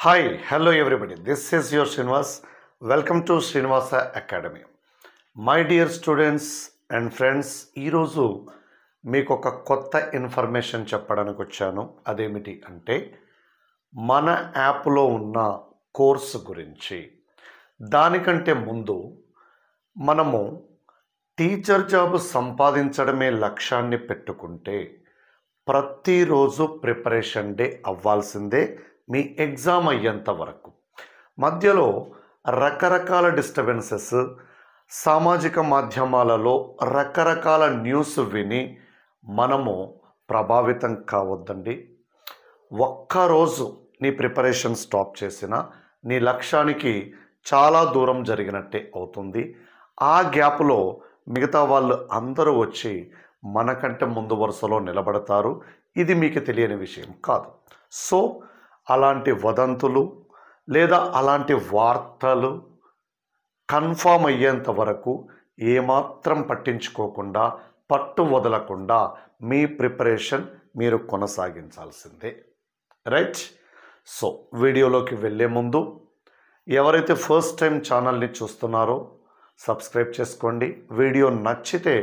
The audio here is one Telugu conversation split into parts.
Hi, hello everybody. This is your Srinivas. Welcome to Srinivasa Academy. My dear students and friends, ఈరోజు మీకు ఒక కొత్త ఇన్ఫర్మేషన్ చెప్పడానికి వచ్చాను. అదేమిటి అంటే మన యాప్లో ఉన్న కోర్సు గురించి. దానికంటే ముందు మనము టీచర్ జాబ్ సంపాదించడమే లక్ష్యాన్ని పెట్టుకుంటే ప్రతిరోజు ప్రిపరేషన్ డే అవ్వాల్సిందే మీ ఎగ్జామ్ అయ్యేంత వరకు. మధ్యలో రకరకాల డిస్టర్బెన్సెస్, సామాజిక మాధ్యమాలలో రకరకాల న్యూస్ విని మనము ప్రభావితం కావద్దండి. ఒక్కరోజు నీ ప్రిపరేషన్ స్టాప్ చేసినా నీ లక్ష్యానికి చాలా దూరం జరిగినట్టే అవుతుంది. ఆ గ్యాప్లో మిగతా వాళ్ళు అందరూ వచ్చి మనకంటే ముందు వరుసలో నిలబడతారు. ఇది మీకు తెలియని విషయం కాదు. సో అలాంటి వదంతులు లేదా అలాంటి వార్తలు కన్ఫామ్ అయ్యేంత వరకు ఏమాత్రం పట్టించుకోకుండా, పట్టు వదలకుండా మీ ప్రిపరేషన్ మీరు కొనసాగించాల్సిందే. రైట్? సో వీడియోలోకి వెళ్ళే ముందు ఎవరైతే ఫస్ట్ టైం ఛానల్ని చూస్తున్నారో సబ్స్క్రైబ్ చేసుకోండి. వీడియో నచ్చితే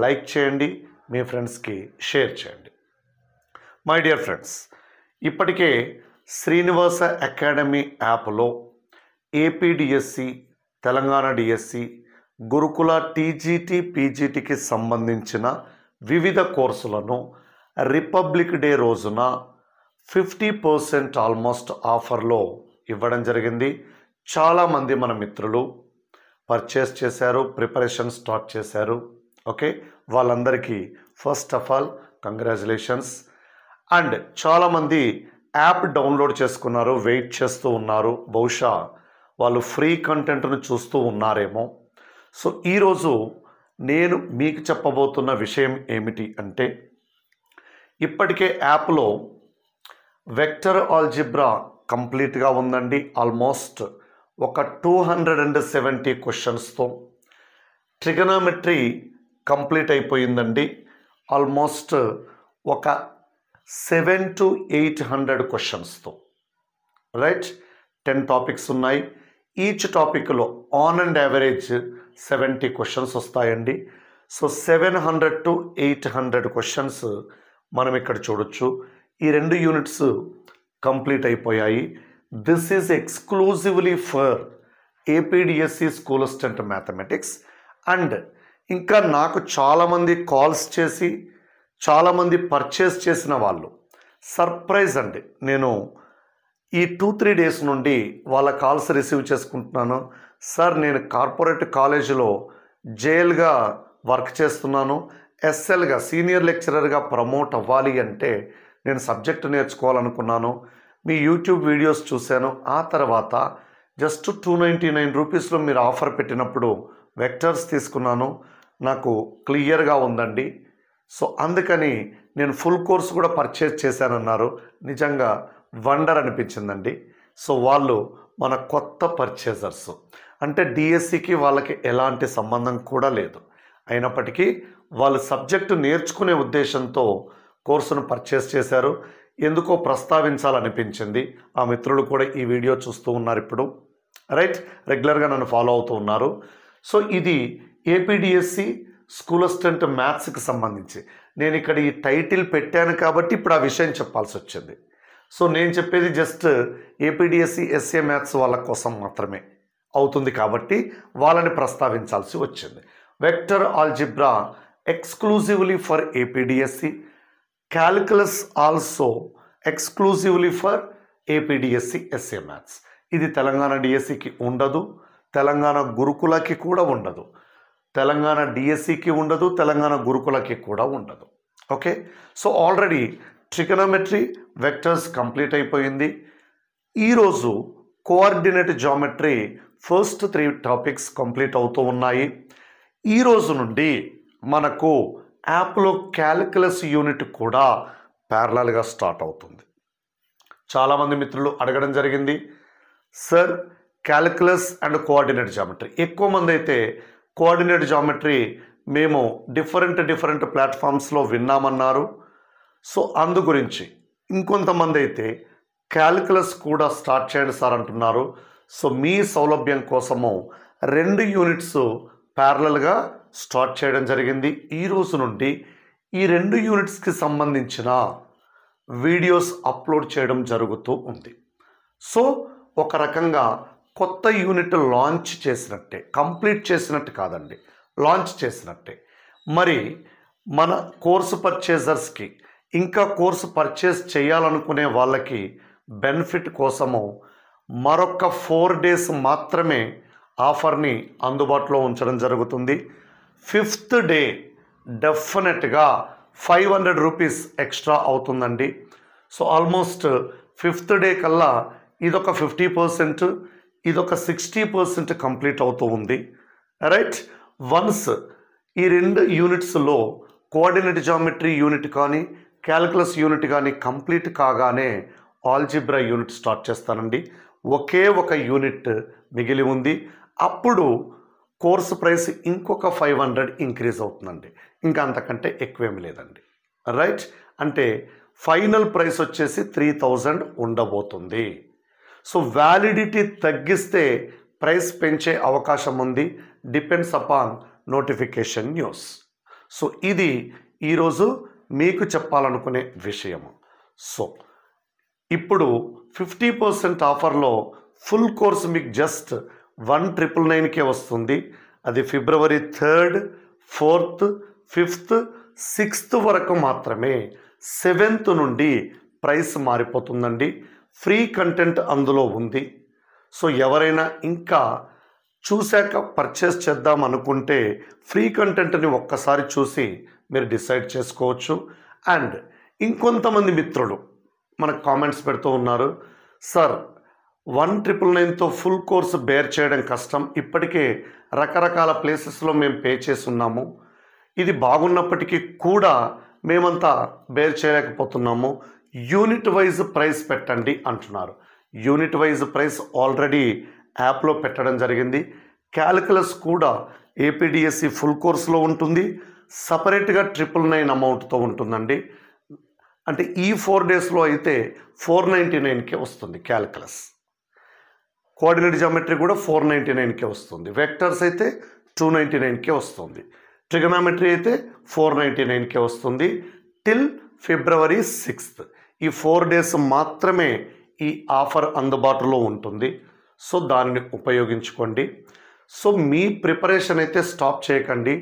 లైక్ చేయండి, మీ ఫ్రెండ్స్కి షేర్ చేయండి. మై డియర్ ఫ్రెండ్స్, ఇప్పటికే శ్రీనివాస అకాడమీ యాప్లో ఏపీ డిఎస్సి, తెలంగాణ డిఎస్సి, గురుకుల టీజీటీ, పీజీటీకి సంబంధించిన వివిధ కోర్సులను రిపబ్లిక్ డే రోజున 50% ఆల్మోస్ట్ ఆఫర్లో ఇవ్వడం జరిగింది. చాలామంది మన మిత్రులు పర్చేస్ చేశారు, ప్రిపరేషన్ స్టార్ట్ చేశారు. ఓకే, వాళ్ళందరికీ first of all congratulations. And చాలామంది యాప్ డౌన్లోడ్ చేసుకున్నారు, వెయిట్ చేస్తూ ఉన్నారు. బహుశా వాళ్ళు ఫ్రీ కంటెంట్ను చూస్తూ ఉన్నారేమో. సో ఈరోజు నేను మీకు చెప్పబోతున్న విషయం ఏమిటి అంటే, ఇప్పటికే యాప్లో వెక్టర్ ఆల్జిబ్రా కంప్లీట్గా ఉందండి. ఆల్మోస్ట్ ఒక 270 క్వశ్చన్స్తో. ట్రిగనామెట్రీ కంప్లీట్ అయిపోయిందండి. ఆల్మోస్ట్ ఒక 700 to 800 క్వశ్చన్స్తో. రైట్? 10 టాపిక్స్ ఉన్నాయి. ఈచ్ టాపిక్లో ఆన్ అండ్ యావరేజ్ 70 క్వశ్చన్స్ వస్తాయండి. సో 700 to 800 క్వశ్చన్స్ మనం ఇక్కడ చూడొచ్చు. ఈ 2 యూనిట్స్ కంప్లీట్ అయిపోయాయి. This is exclusively for APDSC school assistant mathematics. And ఇంకా నాకు చాలామంది కాల్స్ చేసి, చాలామంది పర్చేస్ చేసిన వాళ్ళు సర్ప్రైజ్ అండి. నేను ఈ 2-3 డేస్ నుండి వాళ్ళ కాల్స్ రిసీవ్ చేసుకుంటున్నాను. సార్, నేను కార్పొరేట్ కాలేజీలో జేఎల్గా వర్క్ చేస్తున్నాను, ఎస్ఎల్గా సీనియర్ లెక్చరర్గా ప్రమోట్ అవ్వాలి అంటే నేను సబ్జెక్ట్ నేర్చుకోవాలనుకున్నాను. మీ యూట్యూబ్ వీడియోస్ చూశాను. ఆ తర్వాత జస్ట్ 299 రూపీస్లో మీరు ఆఫర్ పెట్టినప్పుడు వెక్టర్స్ తీసుకున్నాను. నాకు క్లియర్గా ఉందండి. సో అందుకని నేను ఫుల్ కోర్స్ కూడా పర్చేజ్ చేశానన్నారు. నిజంగా వండర్ అనిపించిందండి. సో వాళ్ళు మన కొత్త పర్చేజర్స్. అంటే డిఎస్సికి వాళ్ళకి ఎలాంటి సంబంధం కూడా లేదు. అయినప్పటికీ వాళ్ళు సబ్జెక్టు నేర్చుకునే ఉద్దేశంతో కోర్సును పర్చేస్ చేశారు. ఎందుకో ప్రస్తావించాలనిపించింది. ఆ మిత్రులు కూడా ఈ వీడియో చూస్తూ ఉన్నారు ఇప్పుడు. రైట్? రెగ్యులర్గా నన్ను ఫాలో అవుతూ ఉన్నారు. సో ఇది ఏపీడిఎస్సి స్కూల్ అసిస్టెంట్ మ్యాథ్స్కి సంబంధించి నేను ఇక్కడ ఈ టైటిల్ పెట్టాను కాబట్టి ఇప్పుడు ఆ విషయం చెప్పాల్సి వచ్చింది. సో నేను చెప్పేది జస్ట్ ఏపీడిఎస్సి ఎస్ఏ మ్యాథ్స్ వాళ్ళ కోసం మాత్రమే అవుతుంది కాబట్టి వాళ్ళని ప్రస్తావించాల్సి వచ్చింది. Vector algebra exclusively for APDSC, calculus also exclusively for APDSC SA maths. ఇది తెలంగాణ డిఎస్సికి ఉండదు, తెలంగాణ గురుకులకి కూడా ఉండదు, తెలంగాణ డిఎస్సికి ఉండదు, తెలంగాణ గురుకులకి కూడా ఉండదు. Okay, so already trigonometry, vectors complete అయిపోయింది. ఈరోజు coordinate geometry first 3 topics complete అవుతూ ఉన్నాయి. ఈరోజు నుండి మనకు యాప్లో క్యాలిక్యులస్ యూనిట్ కూడా ప్యారలల్గా స్టార్ట్ అవుతుంది. చాలామంది మిత్రులు అడగడం జరిగింది, sir calculus and coordinate geometry. ఎక్కువ మంది అయితే కోఆర్డినేట్ జామెట్రీ మేము డిఫరెంట్ ప్లాట్ఫామ్స్లో విన్నామన్నారు. సో అందు గురించి. ఇంకొంతమంది అయితే క్యాలిక్యులస్ కూడా స్టార్ట్ చేయండి సార్ అంటున్నారు. సో మీ సౌలభ్యం కోసము 2 యూనిట్స్ ప్యారలల్గా స్టార్ట్ చేయడం జరిగింది. ఈ రోజు నుండి ఈ 2 యూనిట్స్కి సంబంధించిన వీడియోస్ అప్లోడ్ చేయడం జరుగుతూ ఉంది. సో ఒక రకంగా కొత్త యూనిట్ లాంచ్ చేసినట్టే, కంప్లీట్ చేసినట్టు కాదండి, లాంచ్ చేసినట్టే. మరి మన కోర్సు పర్చేజర్స్కి, ఇంకా కోర్సు పర్చేస్ చేయాలనుకునే వాళ్ళకి బెనిఫిట్ కోసము మరొక 4 డేస్ మాత్రమే ఆఫర్ని అందుబాటులో ఉంచడం జరుగుతుంది. 5th డే డెఫినెట్గా 500 రూపీస్ ఎక్స్ట్రా అవుతుందండి. సో ఆల్మోస్ట్ 5th డే కల్లా ఇదొక 50%, ఇదొక 60% కంప్లీట్ అవుతూ ఉంది. రైట్, వన్స్ ఈ 2 యూనిట్స్లో కోఆర్డినేట్ జామెట్రీ యూనిట్ కానీ క్యాలిక్యులస్ యూనిట్ కానీ కంప్లీట్ కాగానే ఆల్జిబ్రా యూనిట్ స్టార్ట్ చేస్తానండి. ఒకే ఒక యూనిట్ మిగిలి ఉంది. అప్పుడు కోర్సు ప్రైస్ ఇంకొక 500 ఇంక్రీజ్ అవుతుందండి. ఇంకా అంతకంటే ఎక్కువేమి లేదండి. రైట్, అంటే ఫైనల్ ప్రైస్ వచ్చేసి 3000 ఉండబోతుంది. సో వ్యాలిడిటీ తగ్గిస్తే ప్రైస్ పెంచే అవకాశం ఉంది. Depends upon notification news. So ఇది ఈరోజు మీకు చెప్పాలనుకునే విషయము. సో ఇప్పుడు 50% ఆఫర్లో ఫుల్ కోర్స్ మీకు జస్ట్ 1999కే వస్తుంది. అది ఫిబ్రవరి 3rd, 4th, 5th, 6th వరకు మాత్రమే. 7th నుండి ప్రైస్ మారిపోతుందండి. ఫ్రీ కంటెంట్ అందులో ఉంది. సో ఎవరైనా ఇంకా చూశాక పర్చేస్ చేద్దాం అనుకుంటే ఫ్రీ కంటెంట్ని ఒక్కసారి చూసి మీరు డిసైడ్ చేసుకోవచ్చు. అండ్ ఇంకొంతమంది మిత్రులు మనకు కామెంట్స్ పెడుతూ ఉన్నారు, సార్ 1999తో ఫుల్ కోర్సు బేర్ చేయడం కష్టం, ఇప్పటికే రకరకాల ప్లేసెస్లో మేము పే చేసి ఉన్నాము, ఇది బాగున్నప్పటికీ కూడా మేమంతా బేర్ చేయలేకపోతున్నాము, యూనిట్ వైజ్ ప్రైస్ పెట్టండి అంటున్నారు. యూనిట్ వైజ్ ప్రైస్ ఆల్రెడీ యాప్లో పెట్టడం జరిగింది. క్యాలిక్యులస్ కూడా ఏపీడిఎస్సి ఫుల్ కోర్సులో ఉంటుంది, సపరేట్గా 999 అమౌంట్తో ఉంటుందండి. అంటే ఈ 4 డేస్లో అయితే 499కే వస్తుంది క్యాలిక్యులస్. కోఆర్డినేట్ జామెట్రీ కూడా 499కే వస్తుంది. వెక్టర్స్ అయితే 299కే వస్తుంది. ట్రిగనామెట్రీ అయితే 499కే వస్తుంది. టిల్ ఫిబ్రవరి 6th ఈ 4 డేస్ మాత్రమే ఈ ఆఫర్ అందుబాటులో ఉంటుంది. సో దానిని ఉపయోగించుకోండి. సో మీ ప్రిపరేషన్ అయితే స్టాప్ చేయకండి.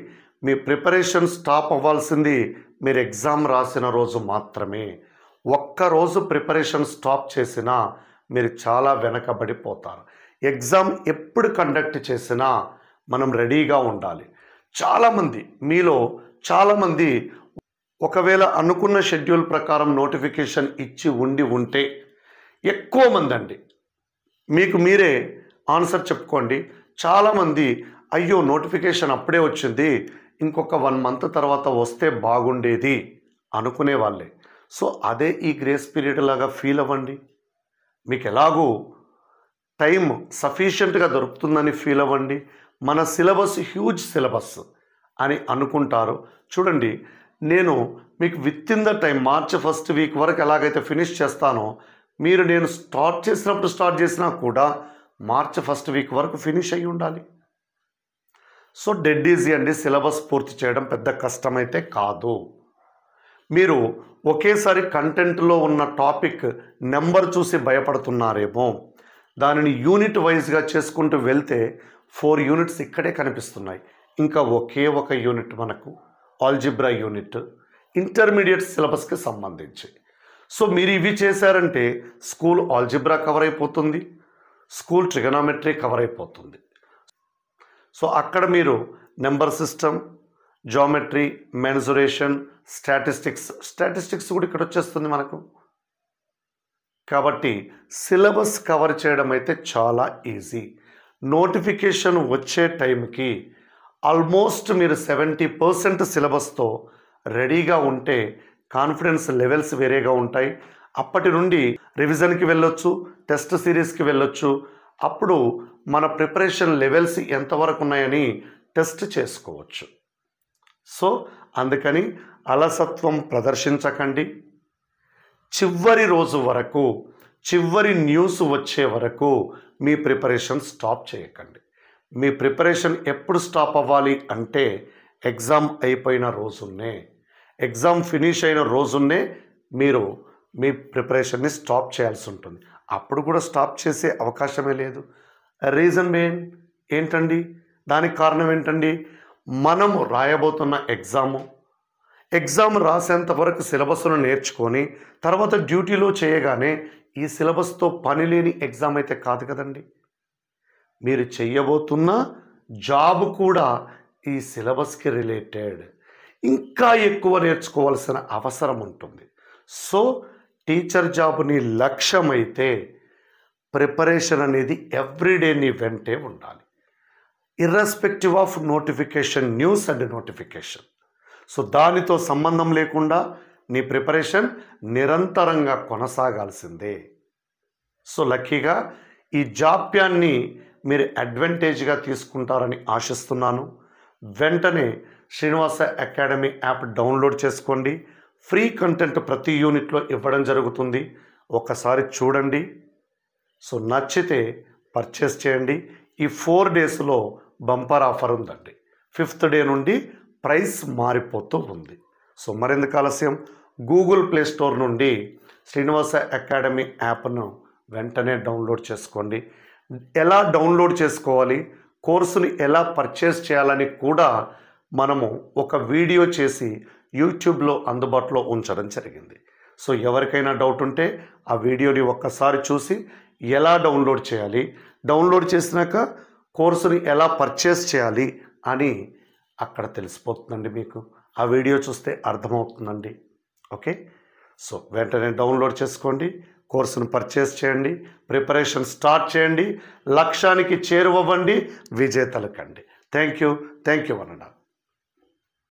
మీ ప్రిపరేషన్ స్టాప్ అవ్వాల్సింది మీరు ఎగ్జామ్ రాసిన రోజు మాత్రమే. ఒక్కరోజు ప్రిపరేషన్ స్టాప్ చేసినా మీరు చాలా వెనకబడిపోతారు. ఎగ్జామ్ ఎప్పుడు కండక్ట్ చేసినా మనం రెడీగా ఉండాలి. మీలో చాలామంది ఒకవేళ అనుకున్న షెడ్యూల్ ప్రకారం నోటిఫికేషన్ ఇచ్చి ఉంటే ఎక్కువ మంది అండి, మీకు మీరే ఆన్సర్ చెప్పుకోండి. చాలామంది అయ్యో నోటిఫికేషన్ అప్పుడే వచ్చింది, ఇంకొక 1 మంత్ తర్వాత వస్తే బాగుండేది అనుకునే వాళ్ళే. సో అదే ఈ గ్రేస్ పీరియడ్ లాగా ఫీల్ అవ్వండి. మీకు ఎలాగూ టైం సఫిషియెంట్గా దొరుకుతుందని ఫీల్ అవ్వండి. మన సిలబస్ హ్యూజ్ సిలబస్ అని అనుకుంటారు. చూడండి, నేను మీకు with in the time March 1st week వరకు ఎలాగైతే ఫినిష్ చేస్తానో, మీరు నేను స్టార్ట్ చేసినా కూడా మార్చ్ 1st వీక్ వరకు ఫినిష్ అయ్యి ఉండాలి. సో డెడ్ ఈజీ అండి, సిలబస్ పూర్తి చేయడం పెద్ద కష్టమైతే కాదు. మీరు ఒకేసారి కంటెంట్లో ఉన్న టాపిక్ నెంబర్ చూసి భయపడుతున్నారేమో, దానిని యూనిట్ వైజ్గా చేసుకుంటూ వెళ్తే 4 యూనిట్స్ ఇక్కడే కనిపిస్తున్నాయి. ఇంకా ఒకే ఒక యూనిట్ మనకు ఆల్జిబ్రా యూనిట్ ఇంటర్మీడియట్ సిలబస్కి సంబంధించి. సో మీరు ఇవి చేశారంటే స్కూల్ ఆల్జిబ్రా కవర్ అయిపోతుంది, స్కూల్ ట్రిగనామెట్రీ కవర్ అయిపోతుంది. సో అక్కడ మీరు number system, geometry, mensuration, statistics కూడా ఇక్కడ వచ్చేస్తుంది మనకు. కాబట్టి సిలబస్ కవర్ చేయడం అయితే చాలా ఈజీ. నోటిఫికేషన్ వచ్చే టైంకి ఆల్మోస్ట్ మీరు 70% సిలబస్తో రెడీగా ఉంటే కాన్ఫిడెన్స్ లెవెల్స్ వేరేగా ఉంటాయి. అప్పటి నుండి రివిజన్కి వెళ్ళొచ్చు, టెస్ట్ సిరీస్కి వెళ్ళొచ్చు. అప్పుడు మన ప్రిపరేషన్ లెవెల్స్ ఎంతవరకు ఉన్నాయని టెస్ట్ చేసుకోవచ్చు. సో అందుకని అలసత్వం ప్రదర్శించకండి. చివరి రోజు వరకు చివరి న్యూస్ వచ్చే వరకు మీ ప్రిపరేషన్ స్టాప్ చేయకండి. మీ ప్రిపరేషన్ ఎప్పుడు స్టాప్ అవ్వాలి అంటే ఎగ్జామ్ అయిపోయిన రోజున్నే, ఎగ్జామ్ ఫినిష్ అయిన రోజున్నే మీరు మీ ప్రిపరేషన్ని స్టాప్ చేయాల్సి ఉంటుంది. అప్పుడు కూడా స్టాప్ చేసే అవకాశమే లేదు. రీజన్ ఏంటండి? దానికి కారణం ఏంటండి? మనము రాయబోతున్న ఎగ్జామ్ రాసేంత వరకు సిలబస్ను నేర్చుకొని తర్వాత డ్యూటీలో చేయగానే ఈ సిలబస్తో పని లేని ఎగ్జామ్ అయితే కాదు కదండి. మీరు చేయబోతున్న జాబ్ కూడా ఈ సిలబస్కి రిలేటెడ్, ఇంకా ఎక్కువ నేర్చుకోవాల్సిన అవసరం ఉంటుంది. సో టీచర్ జాబ్ నీ లక్ష్యమైతే ప్రిపరేషన్ అనేది ఎవ్రీడే నీ వెంటే ఉండాలి, irrespective of notification, news and notification. So దానితో సంబంధం లేకుండా నీ ప్రిపరేషన్ నిరంతరంగా కొనసాగాల్సిందే. సో లక్కీగా ఈ జాప్యాన్ని మీరు అడ్వాంటేజ్గా తీసుకుంటారని ఆశిస్తున్నాను. వెంటనే శ్రీనివాస అకాడమీ యాప్ డౌన్లోడ్ చేసుకోండి. ఫ్రీ కంటెంట్ ప్రతి యూనిట్లో ఇవ్వడం జరుగుతుంది. ఒకసారి చూడండి. సో నచ్చితే పర్చేస్ చేయండి. ఈ 4 డేస్లో బంపర్ ఆఫర్ ఉందండి. 5th డే నుండి ప్రైస్ మారిపోతూ ఉంది. సో మరెందుకు ఆలస్యం, గూగుల్ ప్లే స్టోర్ నుండి శ్రీనివాస అకాడమీ యాప్ను వెంటనే డౌన్లోడ్ చేసుకోండి. ఎలా డౌన్లోడ్ చేసుకోవాలి, కోర్సుని ఎలా పర్చేస్ చేయాలని కూడా మనము ఒక వీడియో చేసి యూట్యూబ్లో అందుబాటులో ఉంచడం జరిగింది. సో ఎవరికైనా డౌట్ ఉంటే ఆ వీడియోని ఒక్కసారి చూసి ఎలా డౌన్లోడ్ చేయాలి, డౌన్లోడ్ చేసినాక కోర్సుని ఎలా పర్చేస్ చేయాలి అని అక్కడ తెలిసిపోతుందండి. మీకు ఆ వీడియో చూస్తే అర్థమవుతుందండి. ఓకే, సో వెంటనే డౌన్లోడ్ చేసుకోండి, కోర్సును పర్చేస్ చేయండి, ప్రిపరేషన్ స్టార్ట్ చేయండి, లక్ష్యానికి చేరువవ్వండి, విజేతలు కండి. Thank you వనడా.